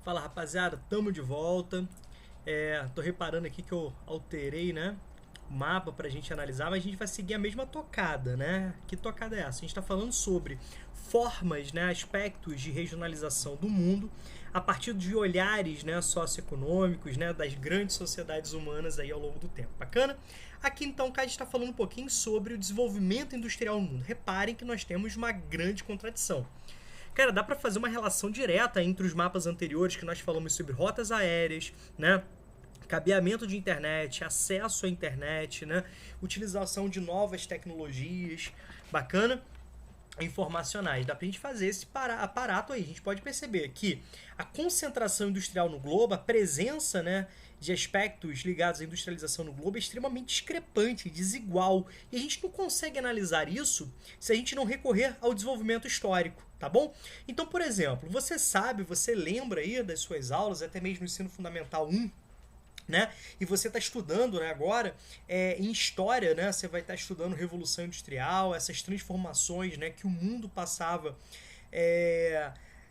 Fala rapaziada, tamo de volta. Tô reparando aqui que eu alterei, né, o mapa pra gente analisar, mas a gente vai seguir a mesma tocada, né? Que tocada é essa? A gente tá falando sobre formas, né, aspectos de regionalização do mundo a partir de olhares, né, socioeconômicos, né, das grandes sociedades humanas aí ao longo do tempo. Bacana? Aqui então, a gente está falando um pouquinho sobre o desenvolvimento industrial no mundo. Reparem que nós temos uma grande contradição. Cara, dá para fazer uma relação direta entre os mapas anteriores que nós falamos sobre rotas aéreas, né? Cabeamento de internet, acesso à internet, né? Utilização de novas tecnologias, bacana, informacionais. Dá pra gente fazer esse aparato aí. A gente pode perceber que a concentração industrial no globo, a presença, né, de aspectos ligados à industrialização no globo é extremamente discrepante, desigual. E a gente não consegue analisar isso se a gente não recorrer ao desenvolvimento histórico, tá bom? Então, por exemplo, você sabe, você lembra aí das suas aulas, até mesmo no ensino fundamental 1, né? E você está estudando, né, agora em história, né? Você vai estar estudando Revolução Industrial, essas transformações, né, que o mundo passava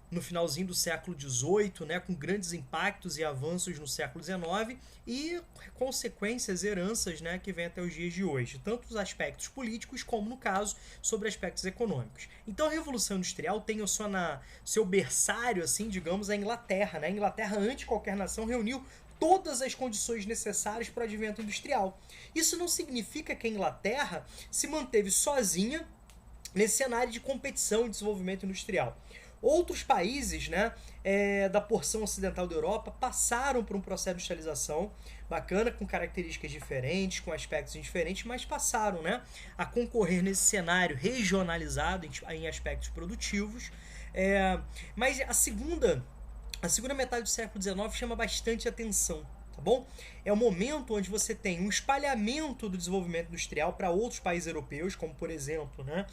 no finalzinho do século XVIII, né, com grandes impactos e avanços no século XIX e consequências, heranças, né, que vêm até os dias de hoje, tanto os aspectos políticos como, no caso, sobre aspectos econômicos. Então a Revolução Industrial tem seu berçário, assim, digamos, a Inglaterra. Né? A Inglaterra, antes de qualquer nação, reuniu todas as condições necessárias para o advento industrial. Isso não significa que a Inglaterra se manteve sozinha nesse cenário de competição e desenvolvimento industrial. Outros países, né, da porção ocidental da Europa passaram por um processo de industrialização bacana, com características diferentes, com aspectos diferentes, mas passaram, né, a concorrer nesse cenário regionalizado em aspectos produtivos. Mas a segunda metade do século XIX chama bastante atenção, tá bom? É o momento onde você tem um espalhamento do desenvolvimento industrial para outros países europeus, como por exemplo, né,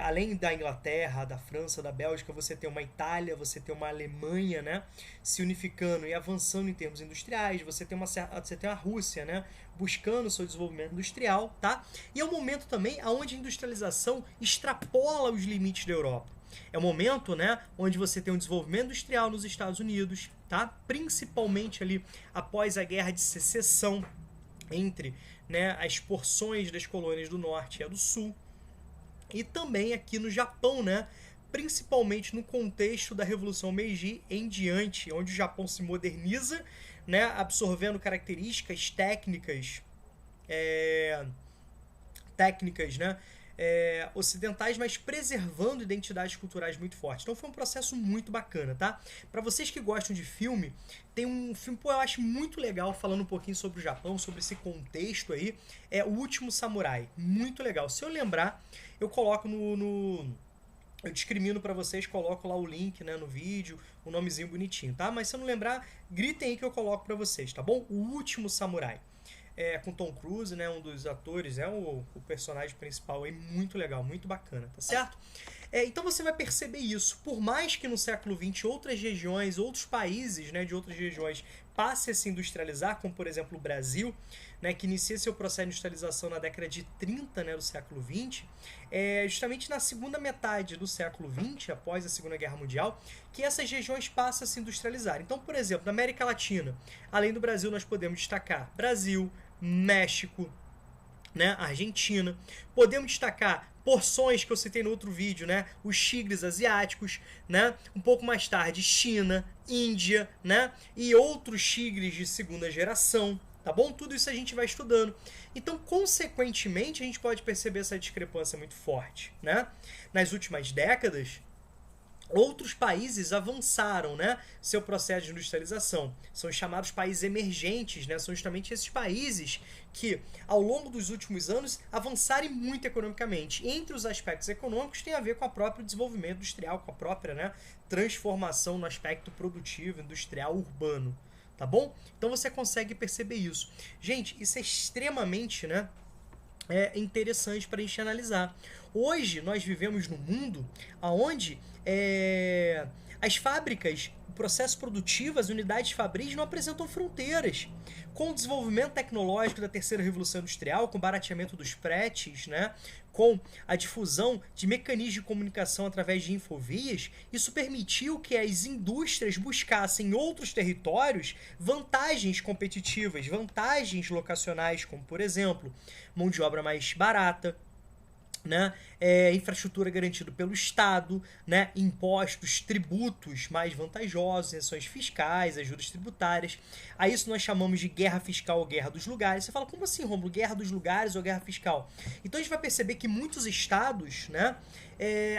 além da Inglaterra, da França, da Bélgica, você tem uma Itália, você tem uma Alemanha, né, se unificando e avançando em termos industriais, você tem a Rússia, né, buscando o seu desenvolvimento industrial, tá? E é um momento também onde a industrialização extrapola os limites da Europa. É o momento, né, onde você tem um desenvolvimento industrial nos Estados Unidos, tá? Principalmente ali após a Guerra de Secessão entre, né, as porções das colônias do Norte e a do Sul. E também aqui no Japão, né, principalmente no contexto da Revolução Meiji em diante, onde o Japão se moderniza, né, absorvendo características técnicas, né, ocidentais, mas preservando identidades culturais muito fortes. Então foi um processo muito bacana, tá? Para vocês que gostam de filme, tem um filme, eu acho muito legal, falando um pouquinho sobre o Japão, sobre esse contexto aí, O Último Samurai. Muito legal. Se eu lembrar, eu coloco eu discrimino para vocês, coloco lá o link, né, no vídeo, o nomezinho bonitinho, tá? Mas se eu não lembrar, gritem aí que eu coloco para vocês, tá bom? O Último Samurai. Com Tom Cruise, né, um dos atores, o personagem principal aí, muito legal, muito bacana, tá certo? Então você vai perceber isso. Por mais que no século XX outras regiões, outros países, né, de outras regiões passem a se industrializar, como por exemplo o Brasil, né, que inicia seu processo de industrialização na década de 30, né, do século XX, justamente na segunda metade do século XX, após a Segunda Guerra Mundial, que essas regiões passam a se industrializar. Então, por exemplo, na América Latina, além do Brasil, nós podemos destacar Brasil, México, né, Argentina. Podemos destacar porções que eu citei no outro vídeo, né, os tigres asiáticos, né, um pouco mais tarde China, Índia, né, e outros tigres de segunda geração, tá bom? Tudo isso a gente vai estudando. Então, consequentemente, a gente pode perceber essa discrepância muito forte, né? Nas últimas décadas, outros países avançaram, né, seu processo de industrialização. São os chamados países emergentes, né? São justamente esses países que, ao longo dos últimos anos, avançaram muito economicamente. Entre os aspectos econômicos, tem a ver com o próprio desenvolvimento industrial, com a própria, né, transformação no aspecto produtivo, industrial, urbano. Tá bom? Então você consegue perceber isso. Gente, isso é extremamente, né, interessante para a gente analisar. Hoje nós vivemos num mundo onde as fábricas processo produtivo, as unidades fabris não apresentam fronteiras. Com o desenvolvimento tecnológico da terceira revolução industrial, com o barateamento dos fretes, né, com a difusão de mecanismos de comunicação através de infovias, isso permitiu que as indústrias buscassem em outros territórios vantagens competitivas, vantagens locacionais, como, por exemplo, mão de obra mais barata, né? Infraestrutura garantida pelo Estado, né? Impostos, tributos mais vantajosos, isenções fiscais, ajudas tributárias. A isso nós chamamos de guerra fiscal ou guerra dos lugares. Você fala, como assim, Rômulo? Guerra dos lugares ou guerra fiscal? Então a gente vai perceber que muitos estados, né,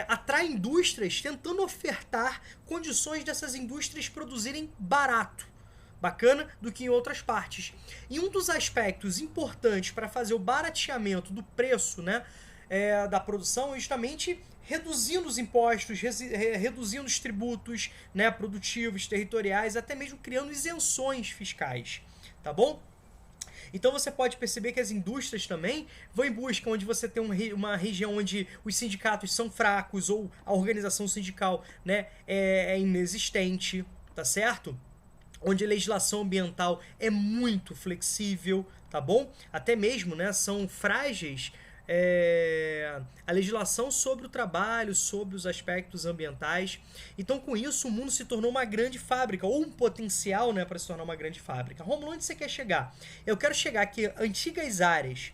atraem indústrias tentando ofertar condições dessas indústrias produzirem barato, bacana, do que em outras partes. E um dos aspectos importantes para fazer o barateamento do preço, né, da produção é justamente reduzindo os impostos, reduzindo os tributos, né, produtivos, territoriais, até mesmo criando isenções fiscais, tá bom? Então você pode perceber que as indústrias também vão em busca onde você tem uma região onde os sindicatos são fracos ou a organização sindical, né, é inexistente, tá certo? Onde a legislação ambiental é muito flexível, tá bom? Até mesmo, né, são frágeis a legislação sobre o trabalho, sobre os aspectos ambientais. Então, com isso, o mundo se tornou uma grande fábrica, ou um potencial, né, para se tornar uma grande fábrica. Romulo, onde você quer chegar? Eu quero chegar que antigas áreas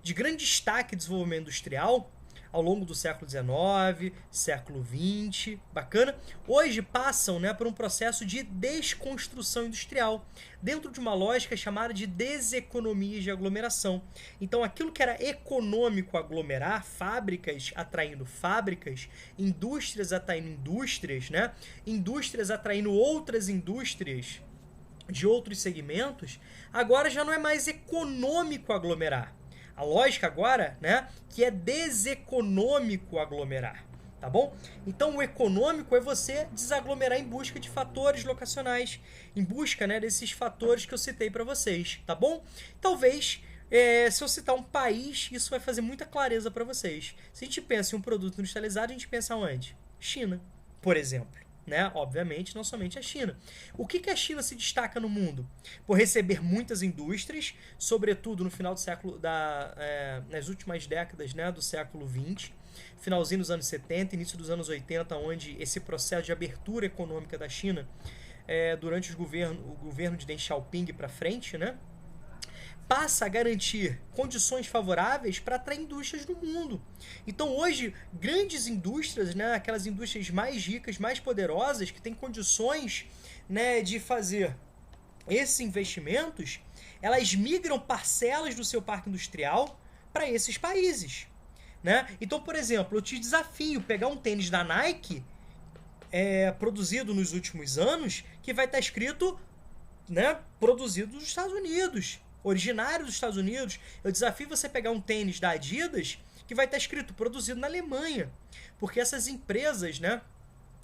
de grande destaque e desenvolvimento industrial, ao longo do século XIX, século XX, bacana, hoje passam, né, por um processo de desconstrução industrial, dentro de uma lógica chamada de deseconomias de aglomeração. Então, aquilo que era econômico aglomerar, fábricas atraindo fábricas, indústrias atraindo indústrias, né, indústrias atraindo outras indústrias de outros segmentos, agora já não é mais econômico aglomerar. A lógica agora, né, que é deseconômico aglomerar, tá bom? Então o econômico é você desaglomerar em busca de fatores locacionais, em busca, né, desses fatores que eu citei para vocês, tá bom? Talvez, se eu citar um país, isso vai fazer muita clareza para vocês. Se a gente pensa em um produto industrializado, a gente pensa onde? China, por exemplo. Né? Obviamente, não somente a China. O que a China se destaca no mundo? Por receber muitas indústrias, sobretudo no final do século, nas últimas décadas, né, do século XX, finalzinho dos anos 70, início dos anos 80, onde esse processo de abertura econômica da China, durante o governo de Deng Xiaoping para frente, né, passa a garantir condições favoráveis para atrair indústrias no mundo. Então hoje, grandes indústrias, né, aquelas indústrias mais ricas, mais poderosas, que têm condições, né, de fazer esses investimentos, elas migram parcelas do seu parque industrial para esses países. Né? Então, por exemplo, eu te desafio pegar um tênis da Nike, produzido nos últimos anos, que vai estar escrito, né, produzido nos Estados Unidos, originário dos Estados Unidos. Eu desafio você pegar um tênis da Adidas que vai estar escrito produzido na Alemanha, porque essas empresas, né,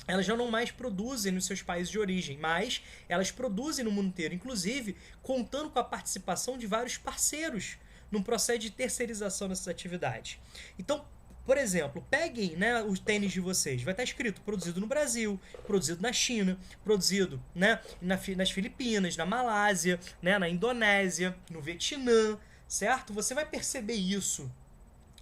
elas já não mais produzem nos seus países de origem, mas elas produzem no mundo inteiro, inclusive contando com a participação de vários parceiros num processo de terceirização dessas atividades. Então, por exemplo, peguem, né, os tênis de vocês, vai estar escrito produzido no Brasil, produzido na China, produzido, né, nas Filipinas, na Malásia, né, na Indonésia, no Vietnã, certo? Você vai perceber isso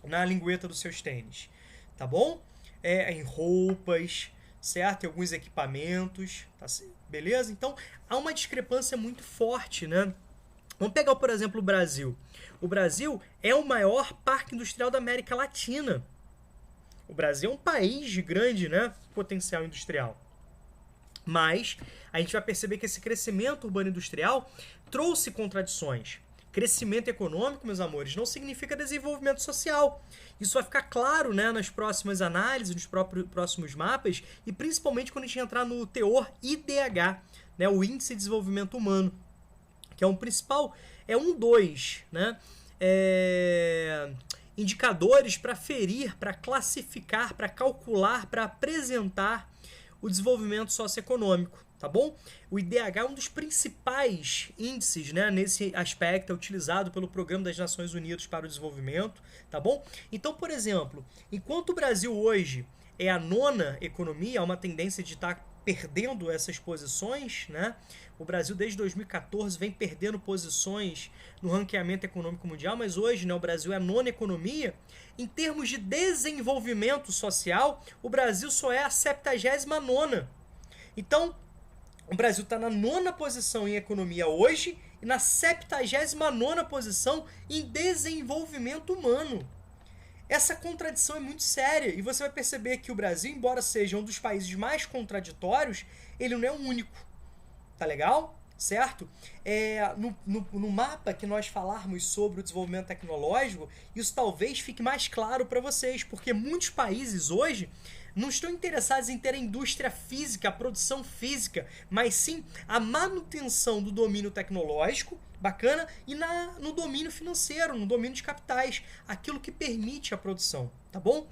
na lingueta dos seus tênis, tá bom? Em roupas, certo? Em alguns equipamentos, tá, beleza? Então, há uma discrepância muito forte, né? Vamos pegar, por exemplo, o Brasil. O Brasil é o maior parque industrial da América Latina. O Brasil é um país de grande, né, potencial industrial. Mas a gente vai perceber que esse crescimento urbano industrial trouxe contradições. Crescimento econômico, meus amores, não significa desenvolvimento social. Isso vai ficar claro, né, nas próximas análises, nos próximos mapas, e principalmente quando a gente entrar no teor IDH, né, o Índice de Desenvolvimento Humano, que é um principal, dois, né, indicadores para ferir, para classificar, para calcular, para apresentar o desenvolvimento socioeconômico, tá bom? O IDH é um dos principais índices, né, nesse aspecto, é utilizado pelo Programa das Nações Unidas para o Desenvolvimento, tá bom? Então, por exemplo, enquanto o Brasil hoje é a nona economia, há uma tendência de estar perdendo essas posições, né? O Brasil, desde 2014, vem perdendo posições no ranqueamento econômico mundial, mas hoje, né, o Brasil é a nona economia. Em termos de desenvolvimento social, o Brasil só é a 79ª. Então, o Brasil está na nona posição em economia hoje e na 79ª posição em desenvolvimento humano. Essa contradição é muito séria e você vai perceber que o Brasil, embora seja um dos países mais contraditórios, ele não é o único. Tá legal? Certo? No mapa que nós falarmos sobre o desenvolvimento tecnológico, isso talvez fique mais claro para vocês, porque muitos países hoje não estão interessados em ter a indústria física, a produção física, mas sim a manutenção do domínio tecnológico, bacana, e no domínio financeiro, no domínio de capitais, aquilo que permite a produção, tá bom?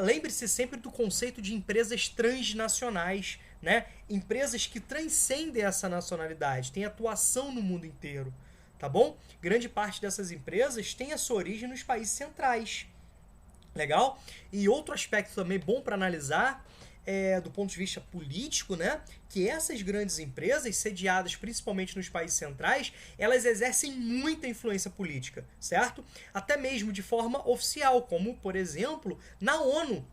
Lembre-se sempre do conceito de empresas transnacionais, né? Empresas que transcendem essa nacionalidade, têm atuação no mundo inteiro, tá bom? Grande parte dessas empresas tem a sua origem nos países centrais. Legal? E outro aspecto também bom para analisar do ponto de vista político, né? Que essas grandes empresas, sediadas principalmente nos países centrais, elas exercem muita influência política, certo? Até mesmo de forma oficial, como, por exemplo, na ONU,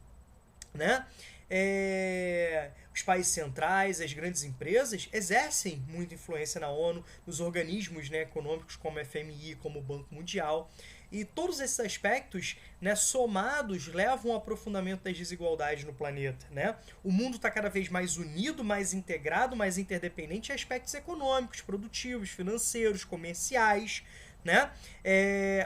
né? Os países centrais, as grandes empresas exercem muita influência na ONU, nos organismos, né, econômicos como o FMI, como o Banco Mundial. E todos esses aspectos, né, somados, levam ao aprofundamento das desigualdades no planeta, né? O mundo está cada vez mais unido, mais integrado, mais interdependente em aspectos econômicos, produtivos, financeiros, comerciais, né?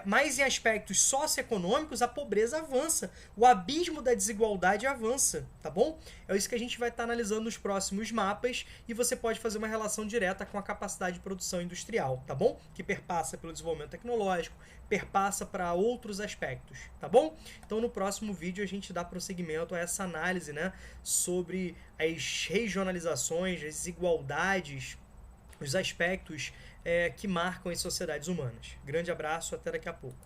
Mas em aspectos socioeconômicos a pobreza avança, o abismo da desigualdade avança, tá bom? É isso que a gente vai estar analisando nos próximos mapas e você pode fazer uma relação direta com a capacidade de produção industrial, tá bom? Que perpassa pelo desenvolvimento tecnológico, perpassa para outros aspectos, tá bom? Então no próximo vídeo a gente dá prosseguimento a essa análise, né, sobre as regionalizações, as desigualdades, os aspectos que marcam as sociedades humanas. Grande abraço, até daqui a pouco.